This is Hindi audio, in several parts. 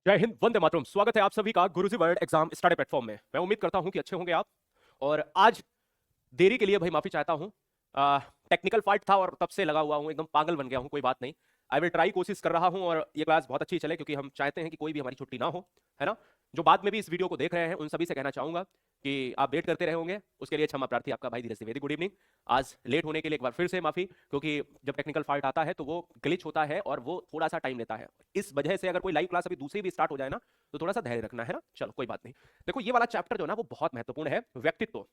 जय हिंद, वंदे मातरम। स्वागत है आप सभी का गुरुजी वर्ल्ड एग्जाम स्टडी प्लेटफॉर्म में। मैं उम्मीद करता हूं कि अच्छे होंगे आप। और आज देरी के लिए भाई माफी चाहता हूं। टेक्निकल फाल्ट था और तब से लगा हुआ हूं, एकदम पागल बन गया हूं। कोई बात नहीं, आई विल ट्राई, कोशिश कर रहा हूं और ये क्लास बहुत अच्छी चले, क्योंकि हम चाहते हैं कि कोई भी हमारी छुट्टी ना हो, है ना। जो बाद में भी इस वीडियो को देख रहे हैं उन सभी से कहना चाहूंगा कि आप वेट करते रहे होंगे, उसके लिए क्षमा प्रार्थी आपका भाई धीरज द्विवेदी। Good evening. आज लेट होने के लिए एक बार फिर से माफी, क्योंकि जब टेक्निकल फॉल्ट आता है तो वो ग्लिच होता है और वो थोड़ा सा टाइम लेता है। इस वजह से अगर कोई लाइव क्लास अभी दूसरी भी स्टार्ट हो जाए ना, तो थोड़ा सा धैर्य रखना है ना। चलो कोई बात नहीं। देखो, ये वाला चैप्टर जो है ना वो बहुत महत्वपूर्ण है, व्यक्तित्व।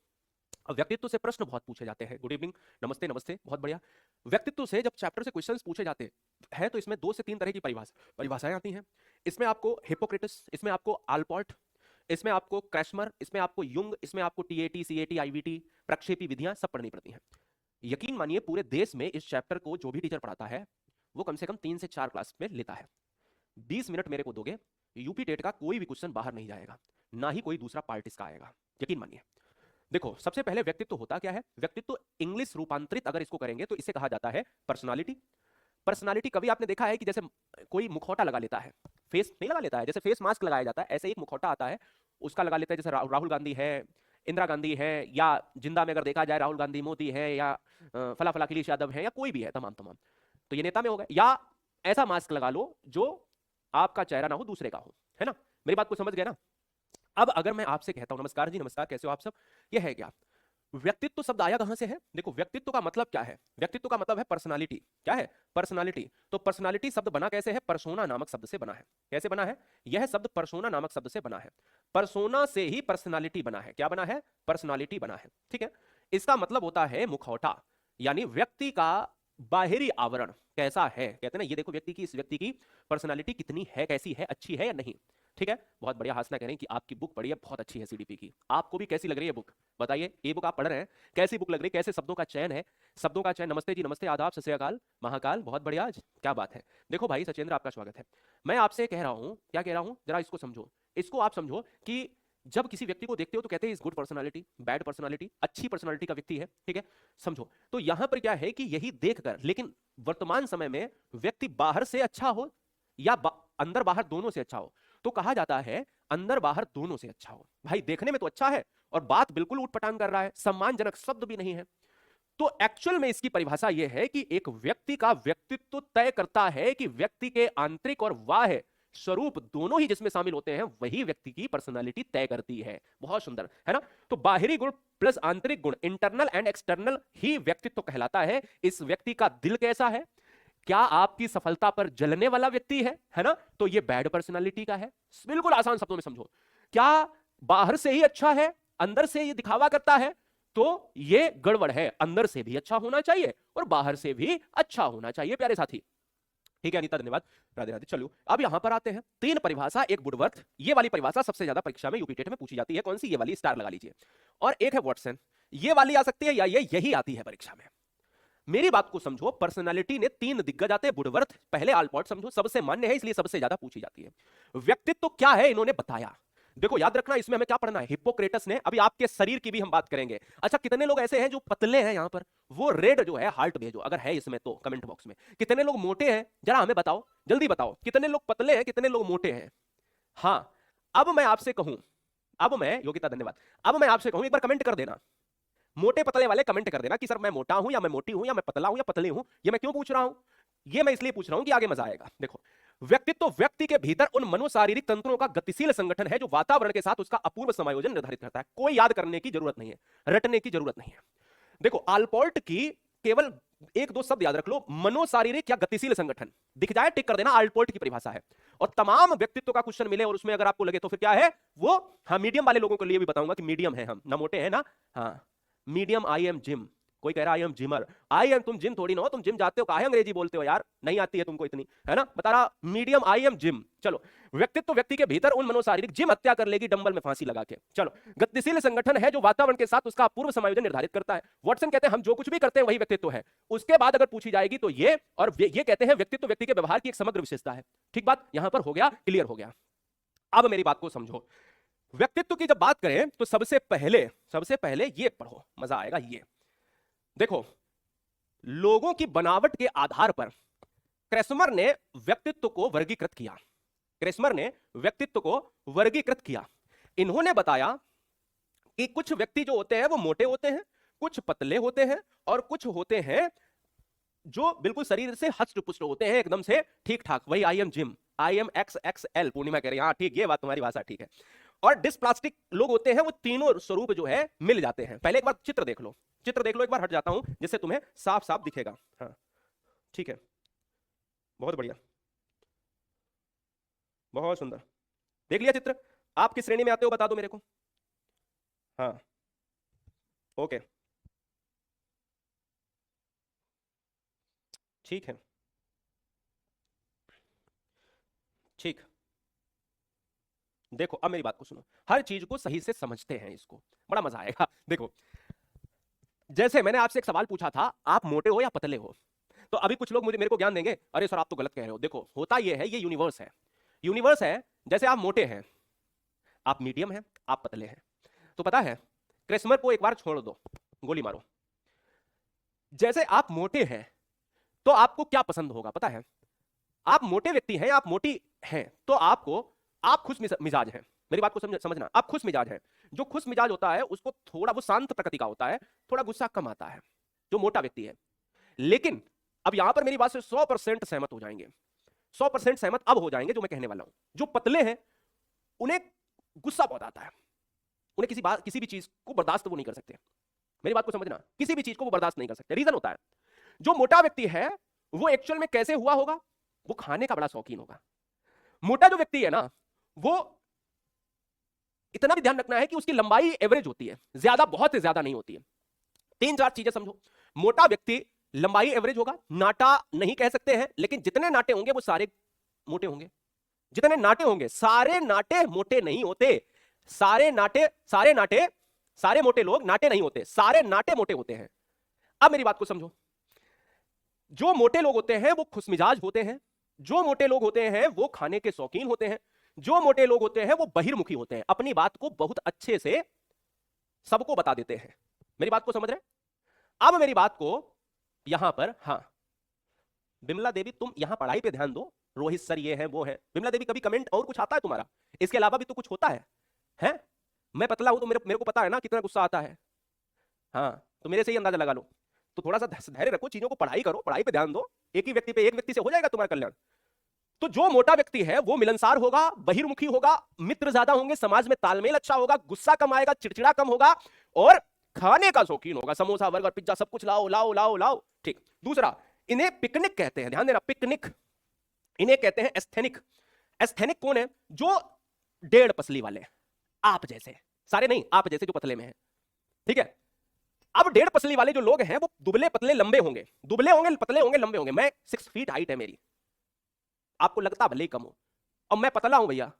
अब व्यक्तित्व से प्रश्न बहुत पूछे जाते हैं। गुड इवनिंग, नमस्ते नमस्ते, बहुत बढ़िया। व्यक्तित्व से जब चैप्टर से क्वेश्चंस पूछे जाते हैं तो इसमें 2 से 3 तरह की परिभाषाएं आती हैं। इसमें आपको हिपोक्रेटस, इसमें आपको आल्पोर्ट, इसमें आपको क्रैशमर, इसमें आपको युंग, इसमें आपको टीएटी, सीएटी, आईवीटी, प्रक्षेपी विधियां सब पढ़नी पड़ती हैं। यकीन मानिए, पूरे देश में इस चैप्टर को जो भी टीचर पढ़ाता है वो कम से कम 3 से 4 क्लास में लेता है। 20 मिनट मेरे को दोगे, यूपी टेट का कोई भी क्वेश्चन बाहर नहीं जाएगा, ना ही कोई दूसरा पार्ट इसका आएगा, यकीन मानिए। देखो, सबसे पहले व्यक्तित्व होता क्या है। व्यक्तित्व इंग्लिश रूपांतरित अगर इसको करेंगे तो इसे कहा जाता है पर्सनालिटी। पर्सनालिटी कभी आपने देखा है कि जैसे कोई मुखौटा लगा लेता है, फेस नहीं लगा लेता है, जैसे फेस मास्क लगाया जाता है, ऐसे एक मुखौटा आता है, उसका लगा लेता है। जैसे राहुल गांधी है, इंदिरा गांधी है, या जिंदा में अगर देखा जाए राहुल गांधी, मोदी है, या फला फला अखिलेश यादव है, या कोई भी है, तमाम तमाम, तो ये नेता में हो गए। या ऐसा मास्क लगा लो जो आपका चेहरा ना हो, दूसरे का हो, है ना। मेरी बात को समझ गए ना। अब अगर मैं आपसे कहता हूं नमस्कार जी, नमस्कार, कैसे हो आप सब, ये है क्या। व्यक्तित्व शब्द आया कहां से है। देखो, व्यक्तित्व का मतलब क्या है। व्यक्तित्व का मतलब है पर्सनालिटी। क्या है? पर्सनालिटी। तो पर्सनालिटी शब्द बना कैसे है? पर्सोना नामक शब्द से बना है। कैसे बना है? यह शब्द पर्सोना नामक शब्द से बना है। पर्सोना से ही पर्सनालिटी बना है। क्या बना है? पर्सनालिटी बना है, ठीक है। इसका मतलब होता है मुखौटा, यानी व्यक्ति का बाहरी आवरण कैसा है। कहते हैं ना, ये देखो व्यक्ति की, इस व्यक्ति की पर्सनालिटी कितनी है, कैसी है, अच्छी है या नहीं, ठीक है। बहुत बढ़िया, हंसना कह रहे हैं कि आपकी बुक पढ़ी है, बहुत अच्छी है सीडीपी की। आपको भी कैसी लग रही है बुक, बताइए। ये बुक आप पढ़ रहे हैं, कैसी बुक लग रही है, कैसे शब्दों का चयन है, शब्दों का चयन। नमस्ते जी, नमस्ते, आदाब, सत श्री अकाल, महाकाल, बहुत बढ़िया, क्या बात है। देखो भाई सचेंद्र, आपका स्वागत है। मैं आपसे कह रहा हूं, क्या कह रहा हूं, जरा इसको समझो। इसको आप समझो कि जब किसी व्यक्ति को देखते हो तो कहते हैं is good personality, bad personality, अच्छी पर्सनालिटी का व्यक्ति है, ठीक है। समझो, तो यहां पर क्या है कि यही देखकर, लेकिन वर्तमान समय में व्यक्ति बाहर से अच्छा हो या अंदर बाहर दोनों से अच्छा हो, तो कहा जाता है अंदर बाहर दोनों से अच्छा हो। भाई देखने में तो अच्छा है और बात बिल्कुल उठपटांग कर रहा है, सम्मानजनक शब्द भी नहीं है। तो एक्चुअल में इसकी परिभाषा यह है कि एक व्यक्ति का व्यक्तित्व तय करता है कि व्यक्ति के आंतरिक और बाह्य स्वरूप दोनों ही जिसमें शामिल होते हैं, वही व्यक्ति की पर्सनालिटी तय करती है। बहुत सुंदर, है ना। तो बाहरी गुण प्लस आंतरिक गुण, इंटरनल एंड एक्सटर्नल, ही व्यक्तित्व कहलाता है। इस व्यक्ति का दिल कैसा है, क्या आपकी सफलता पर जलने वाला व्यक्ति है ना, तो ये बैड पर्सनालिटी का है। बिल्कुल आसान शब्दों में समझो। क्या बाहर से ही अच्छा है, अंदर से ये दिखावा करता है, तो ये गड़बड़ है। अंदर से भी अच्छा होना चाहिए और बाहर से भी अच्छा होना चाहिए, प्यारे साथी। ठीक है अनीता, धन्यवाद, राधे राधे। चलो अब यहां पर आते हैं। 3 परिभाषा, एक वुडवर्थ, ये वाली परिभाषा सबसे ज्यादा परीक्षा में यूपी टेट में पूछी जाती है। कौन सी? ये वाली, स्टार लगा लीजिए। और एक है वॉटसन, ये वाली आ सकती है, या ये यही आती है परीक्षा में। मेरी बात को समझो, पर्सनालिटी ने 3 दिग्गज आते हैं। वुडवर्थ, पहले आल्पोर्ट समझो, सबसे मान्य है इसलिए सबसे ज्यादा पूछी जाती है। व्यक्तित्व क्या है इन्होंने बताया। देखो याद रखना, इसमें हमें क्या पढ़ना है। हिप्पोक्रेटस ने, अभी आपके शरीर की भी हम बात करेंगे। अच्छा, कितने लोग ऐसे हैं जो पतले हैं, यहां पर वो रेड जो है हार्ट भेजो अगर है इसमें तो कमेंट बॉक्स में। कितने लोग मोटे हैं, जरा हमें बताओ, जल्दी बताओ, कितने लोग पतले हैं, कितने लोग मोटे हैं। हाँ, अब मैं आपसे कहूं, अब मैं, योगिता धन्यवाद, अब मैं आपसे कहूं, एक बार कमेंट कर देना, मोटे पतले वाले कमेंट कर देना कि सर मैं मोटा हूं या मैं मोटी हूं या मैं पतला हूं या पतली हूं। ये मैं क्यों पूछ रहा हूं? ये मैं इसलिए पूछ रहा हूं कि आगे मजा आएगा। देखो, व्यक्तित्व व्यक्ति के भीतर उन मनोशारीरिक तंत्रों का गतिशील संगठन है जो वातावरण के साथ उसका अपूर्व समायोजन निर्धारित करता है। कोई याद करने की जरूरत नहीं है, रटने की जरूरत नहीं है। देखो, आल्पोर्ट की केवल 1-2 शब्द याद रख लो, मनोशारीरिक या गतिशील संगठन, दिख जाए टिक कर देना, आल्पोर्ट की परिभाषा है। और तमाम व्यक्तित्व का क्वेश्चन मिले और उसमें अगर आपको लगे तो फिर क्या है वो, हाँ, मीडियम वाले लोगों के लिए भी बताऊंगा कि मीडियम है हम, ना मोटे हैं ना, हाँ, मीडियम। आई एम जिम, कोई कह रहा I am gymmer, I am, तुम जिम थोड़ी ना हो, तुम जिम जाते हो, काहे अंग्रेजी बोलते हो यार, नहीं आती है तुमको इतनी, है ना, बता रहा मीडियम, आई एम जिम। चलो, व्यक्तित्व व्यक्ति के भीतर उन मनोशारीरिक, जिम हत्या कर लेगी डंबल में फांसी लगा के। चलो, गतिशील संगठन है जो वातावरण के साथ उसका पूर्व समायोजन निर्धारित करता है। वॉटसन कहते हैं हम जो कुछ भी करते हैं वही व्यक्तित्व है। उसके बाद अगर पूछी जाएगी तो ये, और ये कहते हैं व्यक्तित्व व्यक्ति के व्यवहार की एक समग्र विशेषता है। ठीक बात यहां पर हो गया, क्लियर हो गया। अब मेरी बात को समझो, व्यक्तित्व की जब बात करें तो सबसे पहले ये पढ़ो, मजा आएगा। ये देखो, लोगों की बनावट के आधार पर क्रेसमर ने व्यक्तित्व को वर्गीकृत किया। क्रेस्मर ने व्यक्तित्व को वर्गीकृत किया। इन्होंने बताया कि कुछ व्यक्ति जो होते हैं वो मोटे होते हैं, कुछ पतले होते हैं, और कुछ होते हैं जो बिल्कुल शरीर से हष्ट पुष्ट होते हैं, एकदम से ठीक ठाक। वही I am gym, I am XXL, पूर्णिमा कह रही है हाँ ठीक, ये बात तुम्हारी भाषा ठीक है। और डिस्प्लास्टिक लोग होते हैं, वो तीनों स्वरूप जो है मिल जाते हैं। पहले एक बार चित्र देख लो, चित्र देख लो एक बार, हट जाता हूं जिससे तुम्हें साफ साफ दिखेगा। हाँ ठीक है, बहुत बढ़िया, बहुत सुंदर। देख लिया चित्र? आप किस श्रेणी में आते हो बता दो मेरे को। हाँ ओके ठीक है, ठीक। देखो अब मेरी बात को सुनो, हर चीज को सही से समझते हैं, इसको बड़ा मजा आएगा। देखो जैसे मैंने आपसे एक सवाल पूछा था, आप मोटे हो या पतले हो, तो अभी कुछ लोग मुझे मेरे को ज्ञान देंगे, अरे सर आप तो गलत कह रहे हो। देखो होता ये है, ये यूनिवर्स है, यूनिवर्स है। जैसे आप मोटे हैं, आप मीडियम हैं, आप पतले हैं, तो पता है क्रेस्मर को एक बार छोड़ दो, गोली मारो। जैसे आप मोटे हैं तो आपको क्या पसंद होगा पता है? आप मोटे व्यक्ति हैं, आप मोटी हैं, तो आप खुश मिजाज हैं। मेरी बात को समझना, आप खुश मिजाज हैं। जो खुश मिजाज होता है उसको थोड़ा, वो शांत प्रकृति का होता है, थोड़ा गुस्सा कम आता है, जो मोटा व्यक्ति है। लेकिन अब यहां पर मेरी बात से 100% सहमत हो जाएंगे, 100% सहमत अब हो जाएंगे जो मैं कहने वाला हूं। जो पतले हैं उन्हें गुस्सा बहुत आता है, उन्हें किसी भी चीज को बर्दाश्त वो नहीं कर सकते। मेरी बात को समझना, किसी भी चीज को वो बर्दाश्त नहीं कर सकते। रीजन होता है, जो मोटा व्यक्ति है वो एक्चुअल में कैसे हुआ होगा, वो खाने का बड़ा शौकीन होगा। मोटा जो व्यक्ति है ना, वो इतना भी ध्यान रखना है कि उसकी लंबाई एवरेज होती है, ज्यादा बहुत ज्यादा नहीं होती है। 3-4 चीजें समझो। मोटा व्यक्ति लंबाई एवरेज होगा, नाटा नहीं कह सकते हैं, लेकिन जितने नाटे होंगे वो सारे मोटे होंगे। जितने नाटे होंगे, सारे नाटे मोटे नहीं होते, सारे मोटे लोग नाटे नहीं होते, सारे नाटे मोटे होते हैं। अब मेरी बात को समझो, जो मोटे लोग होते हैं वो खुशमिजाज होते हैं, जो मोटे लोग होते हैं वो खाने के शौकीन होते हैं, जो मोटे लोग होते हैं वो बहिर्मुखी होते हैं, अपनी बात को बहुत अच्छे से सबको बता देते हैं। मेरी बात को समझ रहे हैं? अब मेरी बात को यहां पर, हां बिमला देवी तुम यहां पढ़ाई पे ध्यान दो, रोहित सर ये है वो है। बिमला देवी कभी कमेंट और कुछ आता है तुम्हारा? इसके अलावा भी तो कुछ होता है, हैं? मैं पतला हूं तो मेरे को पता है ना कितना गुस्सा आता है। हाँ तो मेरे से ही अंदाजा लगा लो। तो थोड़ा सा धैर्य रखो, चीजों को पढ़ाई करो, पढ़ाई पे ध्यान दो। एक व्यक्ति से हो जाएगा तुम्हारा कल्याण। तो जो मोटा व्यक्ति है वो मिलनसार होगा, बहिर्मुखी होगा, मित्र ज्यादा होंगे, समाज में तालमेल अच्छा होगा, गुस्सा कम आएगा, चिड़चिड़ा कम होगा, और खाने का शौकीन होगा, समोसा बर्गर पिज्जा सब कुछ लाओ लाओ लाओ लाओ। ठीक। दूसरा, इन्हें पिकनिक कहते हैं, ध्यान देना, पिकनिक। इन्हें कहते हैं एस्थेनिक। एस्थेनिक कौन है? जो 1.5 पसली वाले, आप जैसे, सारे नहीं, आप जैसे जो पतले में है, ठीक है। अब 1.5 पसली वाले जो लोग हैं वो दुबले पतले लंबे होंगे, दुबले होंगे पतले होंगे लंबे होंगे। मैं 6 फीट हाइट है मेरी, आपको लगता भले ही कम हो, और मैं पतला हूं भैया,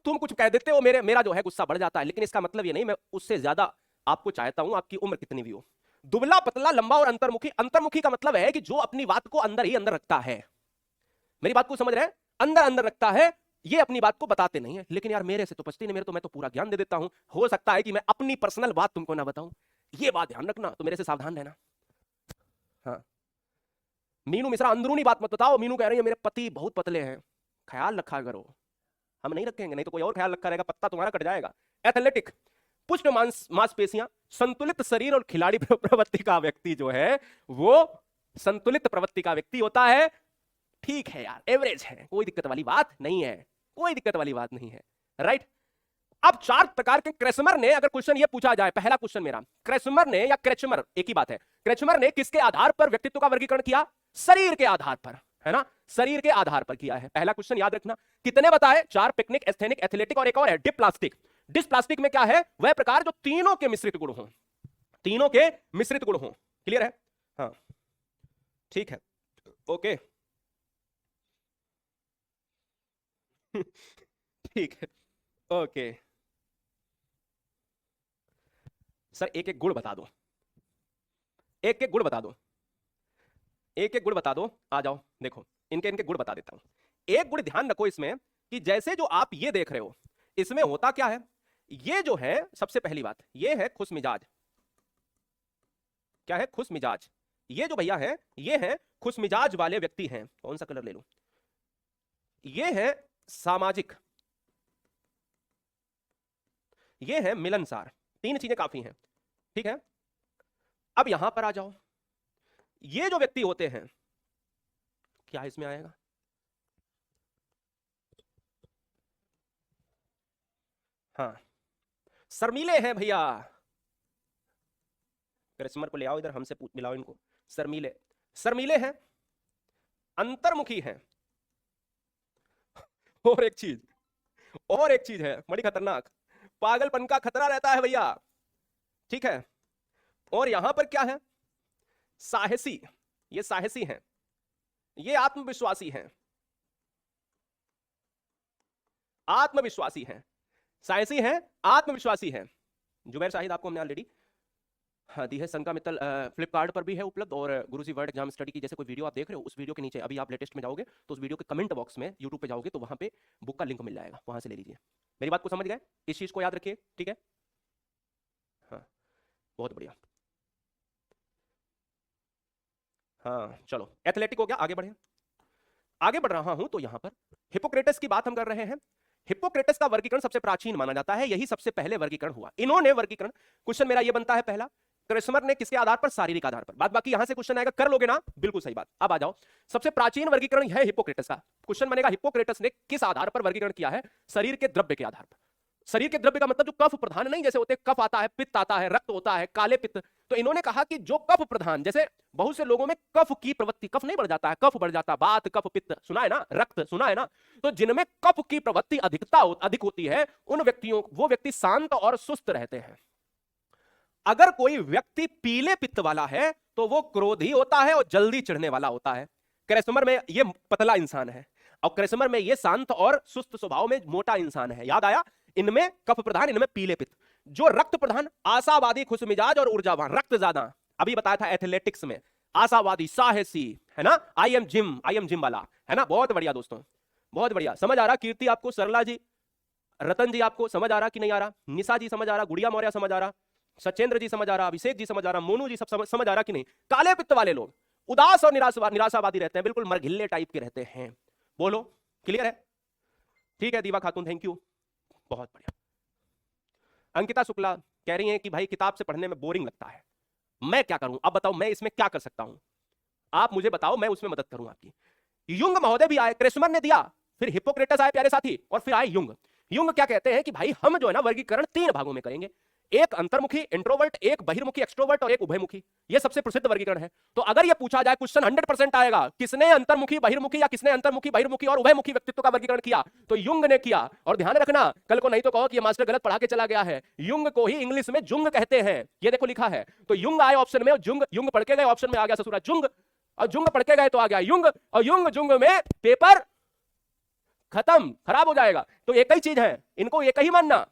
तुम कुछ कह देते हो, मेरा जो है गुस्सा बढ़ जाता है, लेकिन इसका मतलब ये नहीं मैं उससे ज्यादा आपको चाहता हूं, आपकी उम्र कितनी भी हो। दुबला पतला लंबा और अंतर्मुखी। अंतर्मुखी का मतलब है कि जो अपनी बात को अंदर ही अंदर रखता है। मेरी बात को समझ रहे हैं? अंदर अंदर रखता है, ये अपनी बात को बताते नहीं है। लेकिन यार मेरे से तो पचती नहीं, मैं तो पूरा ज्ञान दे देता हूं, हो सकता है कि मैं अपनी पर्सनल बात तुमको ना बताऊं, ये बात ध्यान रखना, तो मेरे से सावधान रहना। हाँ मीनू मिश्रा, अंदरूनी बात मत बताओ। मीनू कह रही है मेरे पति बहुत पतले हैं, ख्याल रखा करो। हम नहीं रखेंगे, नहीं तो कोई और ख्याल रखा रहेगा, पत्ता तुम्हारा कट जाएगा। एथलेटिक, पुष्ट मांसपेशियां, संतुलित शरीर और खिलाड़ी प्रवृत्ति का व्यक्ति जो है वो संतुलित प्रवृत्ति का व्यक्ति होता है। ठीक है यार, एवरेज है, कोई दिक्कत वाली बात नहीं है, कोई दिक्कत वाली बात नहीं है, राइट। अब 4 प्रकार के क्रेस्मर ने, अगर क्वेश्चन ये पूछा जाए, पहला क्वेश्चन मेरा, क्रेस्मर ने या क्रेचमर एक ही बात है, क्रेचमर ने किसके आधार पर व्यक्तित्व का वर्गीकरण किया? शरीर के आधार पर, है ना, शरीर के आधार पर किया है। पहला क्वेश्चन याद रखना। कितने बताए? 4, पिकनिक, एस्थेनिक, एथलेटिक, और एक और है डिप्लास्टिक। डिस्प्लास्टिक में क्या है? वह प्रकार जो तीनों के मिश्रित गुण हो, तीनों के मिश्रित गुण हो। क्लियर है? हाँ ठीक है, ओके ठीक है, ओके। सर एक एक गुण बता दो, एक एक गुण बता दो, एक एक गुण बता दो, आ जाओ देखो, इनके इनके गुण बता देता हूं। एक गुण ध्यान रखो इसमें, कि जैसे जो आप ये देख रहे हो, इसमें होता क्या है, ये जो है सबसे पहली बात, ये है खुश मिजाज। क्या है? खुश मिजाज। ये जो भैया है, ये है खुश मिजाज वाले व्यक्ति हैं। कौन सा कलर ले लूं? ये है सामाजिक, ये है मिलनसार। तीन चीजें काफी हैं, ठीक है। अब यहां पर आ जाओ, ये जो व्यक्ति होते हैं, क्या इसमें आएगा? हाँ, शर्मीले हैं भैया। करिश्मर को ले आओ इधर, हमसे पूछ मिलाओ इनको। शर्मीले, शर्मीले हैं, अंतर्मुखी हैं। और एक चीज, और एक चीज है बड़ी खतरनाक, पागलपन का खतरा रहता है भैया, ठीक है। और यहां पर क्या है? साहसी, ये साहसी हैं, ये आत्मविश्वासी हैं, आत्मविश्वासी हैं, साहसी हैं, आत्मविश्वासी हैं। जुबैर शाहिद आपको हमने ऑलरेडी हाँ दी है। संका मित्तल फ्लिपकार्ट पर भी है उपलब्ध, और गुरुजी वर्ड एग्जाम स्टडी की जैसे कोई वीडियो आप देख रहे हो, उस वीडियो के नीचे अभी आप लेटेस्ट में जाओगे तो उस वीडियो के कमेंट बॉक्स में यूट्यूब पे जाओगे तो वहां पे बुक का लिंक मिल जाएगा, वहां से ले लीजिए। मेरी बात को समझ गए? इस चीज को याद रखिए, ठीक है। हाँ, बहुत बढ़िया। हाँ चलो, एथलेटिक हो गया, आगे बढ़े। आगे बढ़ रहा हूं तो यहां पर हिपोक्रेटस की बात हम कर रहे हैं। हिपोक्रेटस का वर्गीकरण सबसे प्राचीन माना जाता है, यही सबसे पहले वर्गीकरण हुआ। इन्होंने वर्गीकरण, क्वेश्चन मेरा यह बनता है पहला, क्रिस्मर ने किसके आधार पर? शारीरिक आधार पर। बात बाकी यहां से क्वेश्चन आएगा, कर लोगे ना? बिल्कुल सही बात। अब आ जाओ, सबसे प्राचीन वर्गीकरण है हिपोक्रेटस का। क्वेश्चन बनेगा हिपोक्रेटस ने किस आधार पर वर्गीकरण किया है? शरीर के द्रव्य के आधार पर। शरीर के द्रव्य का मतलब जो कफ प्रधान नहीं, जैसे होते कफ आता है, पित्त आता है, रक्त होता है, काले पित्त, तो इन्होंने कहा कि जो कफ प्रधान, जैसे बहुत से लोगों में कफ की प्रवृत्ति, कफ नहीं बढ़ जाता है, कफ बढ़ जाता है, बात कफ पित्त सुना है ना, रक्त सुना है ना, तो जिनमें कफ की प्रवृत्ति अधिक होती है, उन व्यक्तियों, वो व्यक्ति शांत और सुस्त रहते हैं। अगर कोई व्यक्ति पीले पित्त वाला है तो वो क्रोधी होता है और जल्दी चिढ़ने वाला होता है। क्रेसमर में ये पतला इंसान है, और क्रेसमर में ये शांत और सुस्त स्वभाव में मोटा इंसान है। याद आया? इनमें कफ प्रधान, इनमें पीले पित्त। जो रक्त प्रधान, आशावादी, खुशमिजाज और ऊर्जावान, रक्त ज्यादा, अभी बताया था एथलेटिक्स में, आशावादी, साहसी, है ना, आई एम जिम वाला, है ना। बहुत बढ़िया दोस्तों, बहुत बढ़िया। समझ आ रहा कीर्ति आपको? सरला जी, रतन जी आपको समझ आ रहा कि नहीं आ रहा? निशा जी समझ आ रहा? गुड़िया मौर्य समझ आ रहा? सचेंद्र जी समझ आ रहा? अभिषेक जी समझ आ रहा? मोनू जी सब समझ आ रहा कि नहीं? काले पित्त वाले लोग उदास और निराशावादी रहते हैं, बिल्कुल मरघिल्ले टाइप के रहते हैं। बोलो, क्लियर है? ठीक है, दीवा खातून थैंक यू, बहुत बढ़िया। अंकिता शुक्ला कह रही हैं कि भाई किताब से पढ़ने में बोरिंग लगता है, मैं क्या करूं? अब बताओ मैं इसमें क्या कर सकता हूं, आप मुझे बताओ, मैं उसमें मदद करूं आपकी। युंग महोदय भी आए, क्रेसमर ने दिया, फिर हिप्पोक्रेटस आए प्यारे साथी, और फिर आए युंग। युंग क्या कहते हैं कि भाई हम जो है ना वर्गीकरण तीन भागों में करेंगे, एक अंतर्मुखी इंट्रोवर्ट, एक बहिर्मुखी एक्सट्रोवर्ट, और एक उभयमुखी। ये सबसे प्रसिद्ध वर्गीकरण है। तो अगर ये पूछा जाए, क्वेश्चन 100% आएगा, किसने अंतर्मुखी बहिर्मुखी या किसने अंतर्मुखी बहिर्मुखी और उभयमुखी व्यक्तित्व का वर्गीकरण किया? तो युंग ने किया। और ध्यान रखना, कल को नहीं तो कहो कि ये मास्टर गलत पढ़ा के चला गया है। युंग को ही इंग्लिश में जुंग कहते हैं, ये देखो लिखा है। तो युंग आए ऑप्शन में, जुंग, युंग पढ़ के गए ऑप्शन में आ गया ससुरा जुंग, और जुंग पढ़ के गए तो आ गया युंग, और युंग जुंग में पेपर खत्म, खराब हो जाएगा। तो एक ही चीज है, इनको एक ही मानना।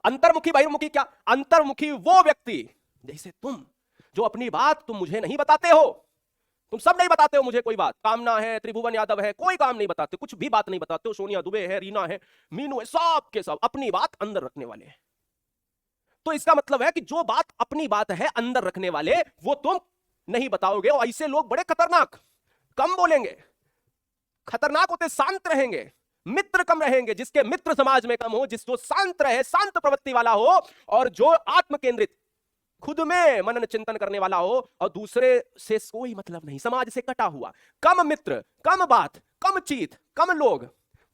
अंतर्मुखी बहिर्मुखी क्या? अंतर्मुखी वो व्यक्ति, जैसे तुम, जो अपनी बात तुम मुझे नहीं बताते हो, तुम सब नहीं बताते हो मुझे कोई बात। कामना है, त्रिभुवन यादव है, कोई काम नहीं बताते, कुछ भी बात नहीं बताते हो। सोनिया दुबे है, रीना है, मीनू है, सब के सब अपनी बात अंदर रखने वाले हैं। तो इसका मतलब है कि जो बात अपनी बात है अंदर रखने वाले, वो तुम नहीं बताओगे। और ऐसे लोग बड़े खतरनाक, कम बोलेंगे, खतरनाक होते, शांत रहेंगे, मित्र कम रहेंगे। जिसके मित्र समाज में कम हो, जो शांत रहे, शांत प्रवृत्ति वाला हो, और जो आत्म केंद्रित, खुद में मनन चिंतन करने वाला हो, और दूसरे से कोई मतलब नहीं, समाज से कटा हुआ, कम मित्र, कम बात, कम चीत, कम लोग,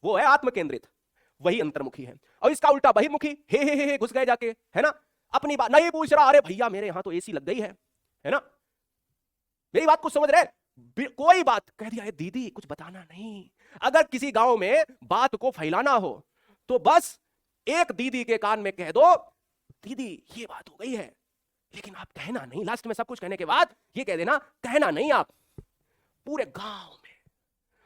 वो है आत्म केंद्रित, वही अंतर्मुखी है। और इसका उल्टा बहिर्मुखी, हे घुस गए जाके, है ना, अपनी बात नहीं पूछ रहा, अरे भैया मेरे यहां तो एसी लग गई है ना, मेरी बात को समझ रहे? कोई बात कह दिया है, दीदी कुछ बताना नहीं। अगर किसी गांव में बात को फैलाना हो तो बस एक दीदी के कान में कह दो, दीदी ये बात हो गई है, लेकिन आप कहना नहीं। लास्ट में सब कुछ कहने के बाद ये कह देना, कहना नहीं आप पूरे गांव में।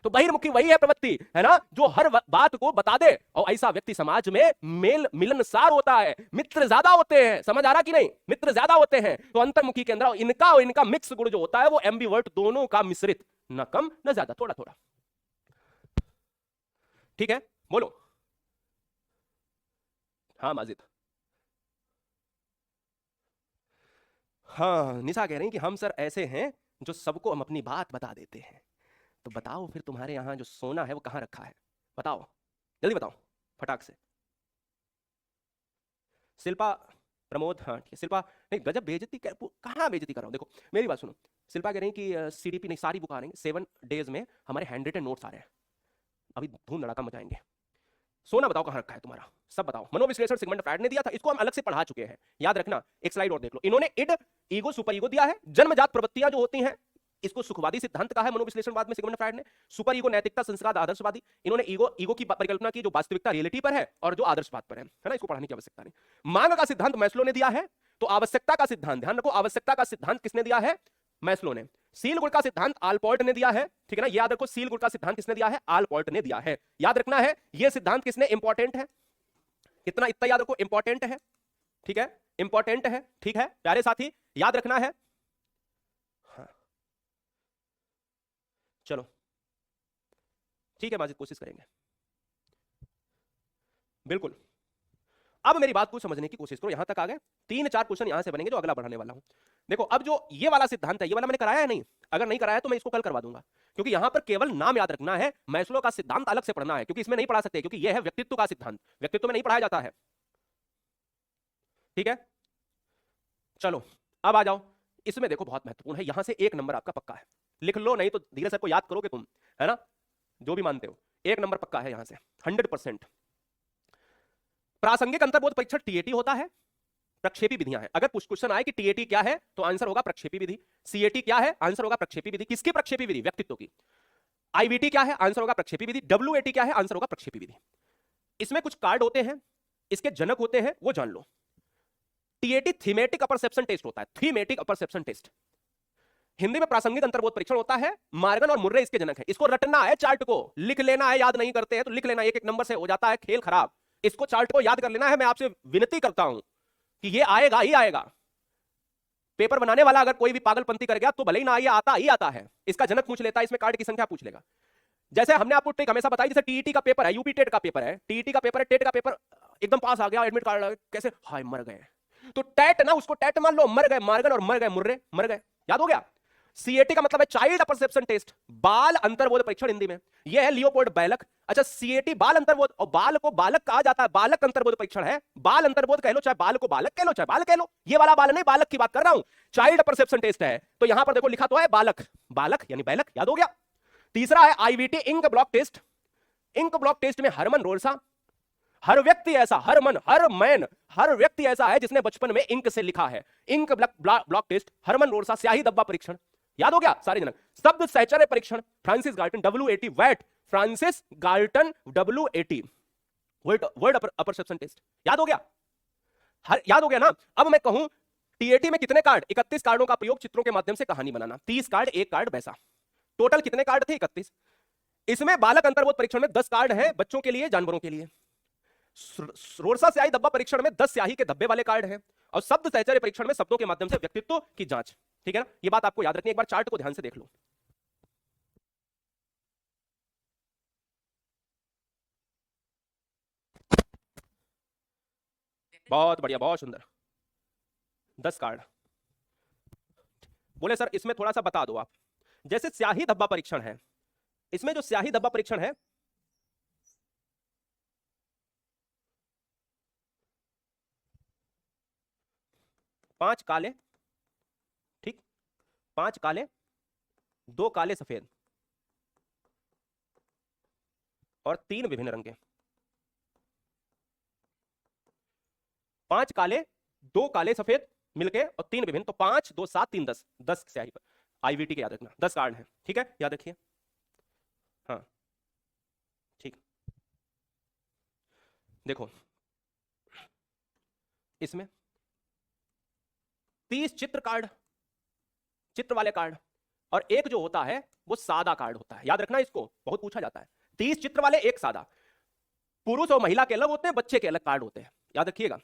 तो बहिर्मुखी वही है प्रवृत्ति, है ना, जो हर बात को बता दे। और ऐसा व्यक्ति समाज में मिलनसार होता है, मित्र ज्यादा होते हैं। समझ आ रहा कि नहीं? मित्र ज्यादा होते हैं। तो अंतर्मुखी के अंदर इनका और इनका मिक्स गुण जो होता है, वो एम्बिवर्ट, दोनों का मिश्रित, न कम न ज्यादा, थोड़ा थोड़ा। ठीक है, बोलो। हाँ माजिद, हाँ निशा कह रही कि हम सर ऐसे हैं जो सबको हम अपनी बात बता देते हैं। तो बताओ फिर तुम्हारे यहां जो सोना है वो कहां रखा है? बताओ। जल्दी बताओ फटाक से। शिल्पा, प्रमोद, हाँ ठीक है। शिल्पा, नहीं गजब बेइज्जती कहाँ बेइज्जती कर रहा हूँ। देखो मेरी बात सुनो, शिल्पा कह रही कि सीडीपी नहीं, सारी बुक आ रही है 7 डेज में, हमारे हैंड रिटन नोट्स आ रहे हैं, अभी धूम धड़ाका मचाएंगे। सोना बताओ कहाँ रखा है तुम्हारा, सब बताओ। मनोविश्लेषण सिगमंड फ्रायड ने दिया था, इसको हम अलग से पढ़ा चुके हैं, याद रखना। एक स्लाइड और देख लो, इन्होंने इड, ईगो, सुपर ईगो दिया है, जन्मजात प्रवृत्तियां जो होती हैं, इसको सुखवादी सिद्धांत कहा है मनोविश्लेषणवाद में सिगमंड फ्रायड ने। सुपर ईगो नैतिकता, संस्कार, आदर्शवादी। इन्होंने ईगो की परिकल्पना की जो वास्तविकता रियलिटी पर है और जो आदर्शवाद पर है ना, इसको पढ़ाने की आवश्यकता नहीं। मांग का सिद्धांत मैस्लो ने दिया है, तो आवश्यकता का सिद्धांत, ध्यान रखो, आवश्यकता का सिद्धांत किसने दिया है, मैस्लो ने। सील गुण का सिद्धांत आलपोर्ट ने दिया है, ठीक है ना, याद रखो, सील गुण का सिद्धांत किसने दिया है, आलपोर्ट ने दिया है, याद रखना है। यह सिद्धांत किसने, इंपॉर्टेंट है, कितना, इतना याद रखो, इंपॉर्टेंट है, ठीक है, इंपॉर्टेंट है, ठीक है प्यारे साथी, याद रखना है। हाँ चलो ठीक है माजिद, कोशिश करेंगे, बिल्कुल। अब मेरी बात को समझने की कोशिश करो, यहां तक आ गए, 3-4 क्वेश्चन यहां से बनेंगे जो अगला बढ़ाने वाला हूं। देखो अब जो ये वाला सिद्धांत है, ये वाला मैंने कराया है नहीं, अगर नहीं कराया तो मैं इसको कल करवा दूंगा, क्योंकि यहां पर केवल नाम याद रखना है, मैस्लो का सिद्धांत अलग से पढ़ना है, क्योंकि इसमें नहीं पढ़ा सकते, क्योंकि यह है व्यक्तित्व का सिद्धांत, व्यक्तित्व में नहीं पढ़ाया जाता है, ठीक है। चलो अब आ जाओ, इसमें देखो बहुत महत्वपूर्ण है, यहां से 1 नंबर आपका पक्का है, लिख लो, नहीं तो धीरे सर को याद करोगे तुम, है ना, जो भी मानते हो, 1 नंबर पक्का है यहां से 100%। प्रासंगिक अंतर्बोध परीक्षण टीएटी होता है, प्रक्षेपी विधियां हैं। अगर क्वेश्चन आए कि टीएटी क्या है तो आंसर होगा प्रक्षेपी विधि, सीएटी क्या है आंसर होगा प्रक्षेपी विधि। किसकी प्रक्षेपी विधि, व्यक्तित्व की। आईवीटी क्या है आंसर होगा प्रक्षेपी विधि, डब्ल्यूएटी क्या है आंसर होगा प्रक्षेपी विधि। इसमें कुछ कार्ड होते हैं, इसके जनक होते हैं, वो जान लो। टीएटी थीमेटिक अपरसेप्शन टेस्ट होता है, थीमेटिक अपरसेप्शन टेस्ट। हिंदी में प्रासंगिक अंतर्बोध परीक्षण होता है, मार्गन और मुर्रे इसके जनक है। इसको रटना है, चार्ट को लिख लेना है, याद नहीं करते हैं तो लिख लेना, 1-1 नंबर से हो जाता है खेल खराब। इसको चार्ट को याद कर लेना है, मैं आपसे विनती करता हूं कि ये आएगा ही आएगा। पेपर बनाने वाला अगर कोई भी पागलपंती कर गया तो भले ही ना आइए, आता ही आता है। इसका जनक पूछ लेता है, इसमें कार्ड की संख्या पूछ लेगा। जैसे हमने आपको ट्रिक हमेशा बताई, जैसे टीईटी का पेपर है, यूपी टेट का पेपर है, टीईटी का पेपर है, टेट का पेपर एकदम पास आ गया, एडमिट कार्ड कैसे, हाय मर गए, तो टेट ना, उसको टेट मान लो, मर गए मार्गन और मर गए मुर्रे, मर गए, याद हो गया। सीएटी का मतलब है चाइल्ड अपरसेप्शन टेस्ट, बाल अंतर्बोध परीक्षण हिंदी में, यह है लियोपोल्ड बैलक। अच्छा सीएटी बाल अंतर्बोध, और बाल को बालक कहा जाता है, बालक अंतर्बोध परीक्षण है, बाल अंतर्बोध कह लो, चाहे बाल को बालक कह लो, चाहे बाल कह लो, ये वाला बाल नहीं, बालक की बात कर रहा हूं, चाइल्ड परसेप्शन टेस्ट है। तो यहां पर देखो लिखा तो है बालक, बालक यानी बैलक, याद हो गया। तीसरा है IVT ink block test. Ink block test में हरमन रोल्सा, हर व्यक्ति ऐसा, हर मन, हर मैन, हर व्यक्ति ऐसा है जिसने बचपन में इंक से लिखा है। Ink block test, Hermann Rorschach. स्याही धब्बा परीक्षण, याद हो गया सारे जनक। शब्द सहचर्य परीक्षण, फ्रांसिस गाल्टन, WAT, वैट, Francis Galton, WAT, word apperception test, याद हो गया, याद हो गया ना। अब मैं कहूं टीएटी में कितने कार्ड, 31 कार्डों का प्रयोग चित्रों के माध्यम से कहानी बनाना, 30 कार्ड, 1 कार्ड वैसा, टोटल कितने कार्ड थे, 31। इसमें बालक अंतर्बोध परीक्षण में 10 कार्ड है, बच्चों के लिए, जानवरों के लिए। रोरसा स्याही धब्बा परीक्षण में 10 स्याही के धब्बे वाले कार्ड हैं, और शब्द सहचर्य परीक्षण में शब्दों के माध्यम से व्यक्तित्व की जांच, ठीक है ना। ये बात आपको याद रखनी है, एक बार चार्ट को ध्यान से देख लो। बहुत बढ़िया, बहुत सुंदर, 10 कार्ड। बोले सर इसमें थोड़ा सा बता दो आप, जैसे स्याही धब्बा परीक्षण है, इसमें जो स्याही धब्बा परीक्षण है, पांच काले, ठीक, 5 काले, 2 काले सफेद और 3 विभिन्न रंग के। 5 काले, 2 काले सफेद मिलके और 3 विभिन्न, तो 5 2 7 3 10, 10 स्याही पर आईवीटी के याद रखना, 10 कार्ड है, ठीक है, याद रखिए। हाँ ठीक, देखो इसमें 30 चित्र कार्ड, चित्र वाले कार्ड, और एक जो होता है वो सादा कार्ड होता है, याद रखना, इसको बहुत पूछा जाता है। 30 चित्र वाले, एक सादा। पुरुष और महिला के अलग होते हैं, बच्चे के अलग कार्ड होते हैं, याद रखिएगा।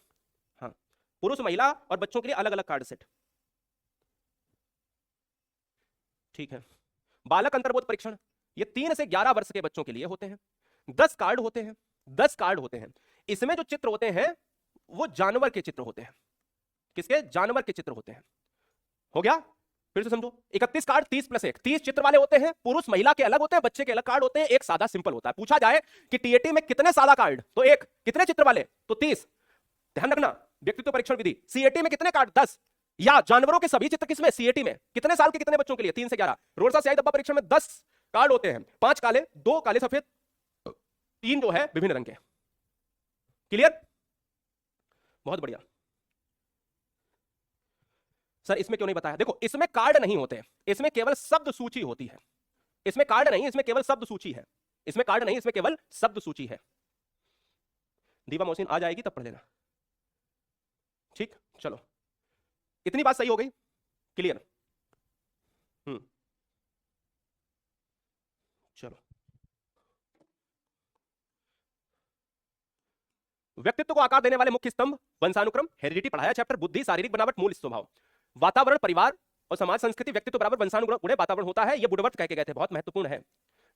हाँ, पुरुष महिला और बच्चों के लिए अलग अलग कार्ड सेट, ठीक है। बालक अंतर्बोध परीक्षण, ये 3 से 11 वर्ष के बच्चों के लिए होते हैं, 10 कार्ड होते हैं, 10 कार्ड होते हैं। इसमें जो चित्र होते हैं वो जानवर के चित्र होते हैं, किसके, जानवर के चित्र होते हैं, हो गया। फिर से समझो, 31 कार्ड 30 प्लस 1, 30 चित्र वाले होते हैं, पुरुष महिला के अलग होते हैं, बच्चे के अलग कार्ड होते हैं, एक सादा सिंपल होता है। पूछा जाए कि टीएटी में कितने सादा कार्ड, तो एक, कितने चित्र वाले, तो 30। ध्यान रखना, व्यक्तित्व परीक्षण विधि। सीएटी में कितने कार्ड, 10। या जानवरों के सभी चित्र किसमें, सीएटी में। कितने साल के कितने बच्चों के लिए, 3 से 11। रोडसा स्याही डब्बा परीक्षण में 10 कार्ड होते हैं, 5 काले, 2 काले सफेद, 3 जो है विभिन्न रंग के। क्लियर, बहुत बढ़िया। सर इसमें क्यों नहीं बताया? देखो इसमें कार्ड नहीं होते, इसमें केवल शब्द सूची होती है। इसमें कार्ड नहीं, इसमें केवल शब्द सूची है। इसमें कार्ड नहीं, इसमें केवल शब्द सूची है। दीपा मोहसिन आ जाएगी तब पढ़ लेना, ठीक। चलो इतनी बात सही हो गई, क्लियर। चलो, व्यक्तित्व को आकार देने वाले मुख्य स्तंभ, वंशानुक्रम, हेरिडिटी पढ़ाया चैप्टर, बुद्धि, शारीरिक बनावट, मूल स्वभाव, वातावरण, परिवार और समाज संस्कृति, व्यक्तित्व बराबर वंशानुक्रम गुणे वातावरण होता है। ये वुडवर्थ कह के गए थे, बहुत महत्वपूर्ण है।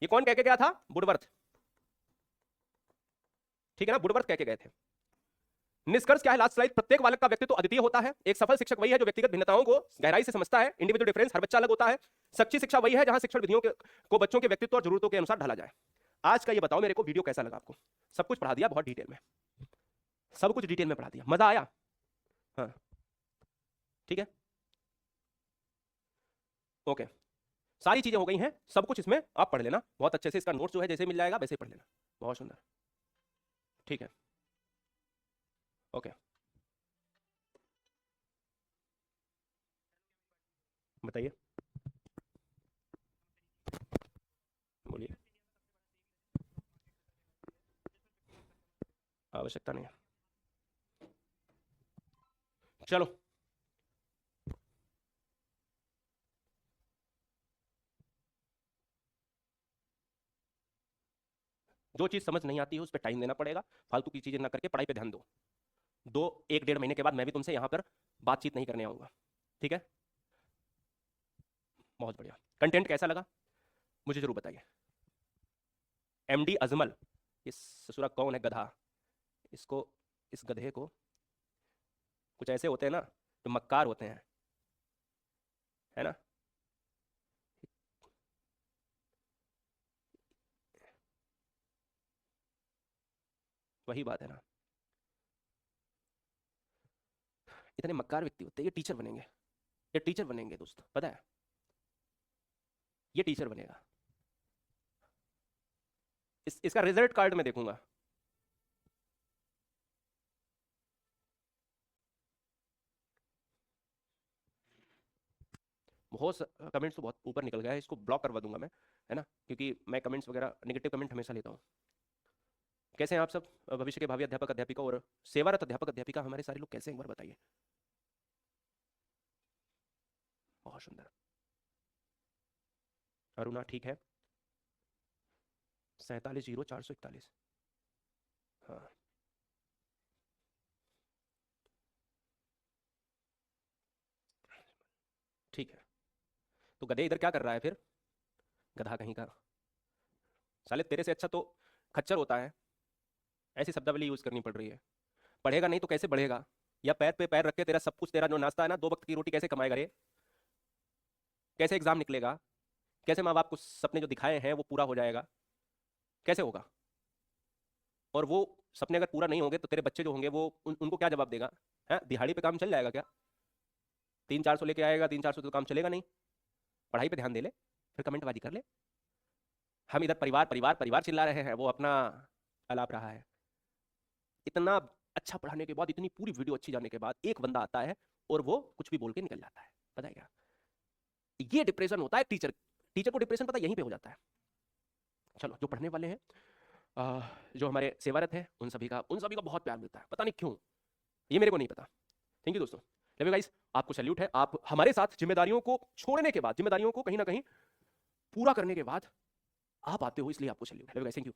ये कौन कह के गया था? वुडवर्थ, ठीक है ना, वुडवर्थ कह के गए थे। निष्कर्ष क्या है, लास्ट स्लाइड। प्रत्येक बालक का व्यक्तित्व अद्वितीय होता है। एक सफल शिक्षक वही है जो व्यक्तिगत भिन्नताओं को गहराई से समझता है। इंडिविजुअल डिफरेंस, हर बच्चा अलग होता है। सच्ची शिक्षा वही है जहां शिक्षण विधियों को बच्चों के व्यक्तित्व और जरूरतों के अनुसार ढाला जाए। आज का ये बताओ मेरे को, वीडियो कैसा लगा आपको? सब कुछ पढ़ा दिया बहुत डिटेल में, सब कुछ डिटेल में पढ़ा दिया, मजा आया? हाँ ठीक है, ओके। सारी चीजें हो गई हैं, सब कुछ इसमें आप पढ़ लेना बहुत अच्छे से। इसका नोट्स जो है जैसे मिल जाएगा वैसे ही पढ़ लेना, बहुत सुंदर, ठीक है, ओके। बताइए, बोलिए। आवश्यकता नहीं है, चलो। जो चीज समझ नहीं आती है उस पर टाइम देना पड़ेगा, फालतू की चीजें ना करके पढ़ाई पे ध्यान दो। 1-1.5 महीने के बाद मैं भी तुमसे यहां पर बातचीत नहीं करने आऊंगा, ठीक है? बहुत बढ़िया। कंटेंट कैसा लगा मुझे जरूर बताइए। एमडी अजमल, इस ससुरा कौन है गधा? इसको, इस गधे को, कुछ ऐसे होते हैं ना जो मक्कार होते हैं, है ना? वही बात है ना, इतने मक्कार व्यक्ति होते हैं, ये टीचर बनेंगे, ये टीचर बनेंगे दोस्त, पता है? ये टीचर बनेगा। इसका रिजल्ट कार्ड में देखूंगा। बहुत कमेंट्स तो बहुत ऊपर निकल गया है, इसको ब्लॉक करवा दूंगा मैं, है ना? क्योंकि मैं कमेंट्स वगैरह, नेगेटिव कमेंट हमेशा लेता हूँ। कैसे हैं आप सब, भविष्य के भावी अध्यापक अध्यापिका और सेवारत अध्यापक अध्यापिका हमारे सारे लोग कैसे हैं, एक बार बताइए। बहुत सुंदर। अरुणा ठीक है, 470441, हाँ ठीक है। तो गधे इधर क्या कर रहा है फिर, गधा कहीं का। साले तेरे से अच्छा तो खच्चर होता है, ऐसी शब्दावली यूज करनी पड़ रही है। पढ़ेगा नहीं तो कैसे बढ़ेगा? या पैर पे पैर रख के तेरा सब कुछ, तेरा जो नाश्ता है ना, 2 वक्त की रोटी कैसे कमाएगा रे? कैसे एग्जाम निकलेगा? कैसे माँ बाप को सपने जो दिखाए हैं वो पूरा हो जाएगा? कैसे होगा? और वो सपने अगर पूरा नहीं होंगे तो तेरे बच्चे जो होंगे वो उनको क्या जवाब देगा? है, दिहाड़ी पे काम चल जाएगा क्या? 300-400 लेके आएगा, 300-400 तो काम चलेगा नहीं। पढ़ाई पे ध्यान दे ले, फिर कमेंटबाजी कर ले। हम इधर परिवार परिवार परिवार चिल्ला रहे हैं, वो अपना अलाप रहा है। इतना अच्छा पढ़ाने के बाद, इतनी पूरी वीडियो अच्छी जाने के बाद एक बंदा आता है और वो कुछ भी बोल के निकल जाता है, पता है क्या? ये डिप्रेशन होता है टीचर, टीचर को डिप्रेशन पता यहीं पे हो जाता है। चलो, जो पढ़ने वाले हैं, जो हमारे सेवारत हैं, उन सभी का बहुत प्यार मिलता है, पता नहीं क्यों, ये मेरे को नहीं पता। थैंक यू दोस्तों, लव यू गाइस, आपको सैल्यूट है। आप हमारे साथ जिम्मेदारियों को छोड़ने के बाद, जिम्मेदारियों को कहीं ना कहीं पूरा करने के बाद आप आते हो, इसलिए आपको सैल्यूट है। Love you guys, thank you.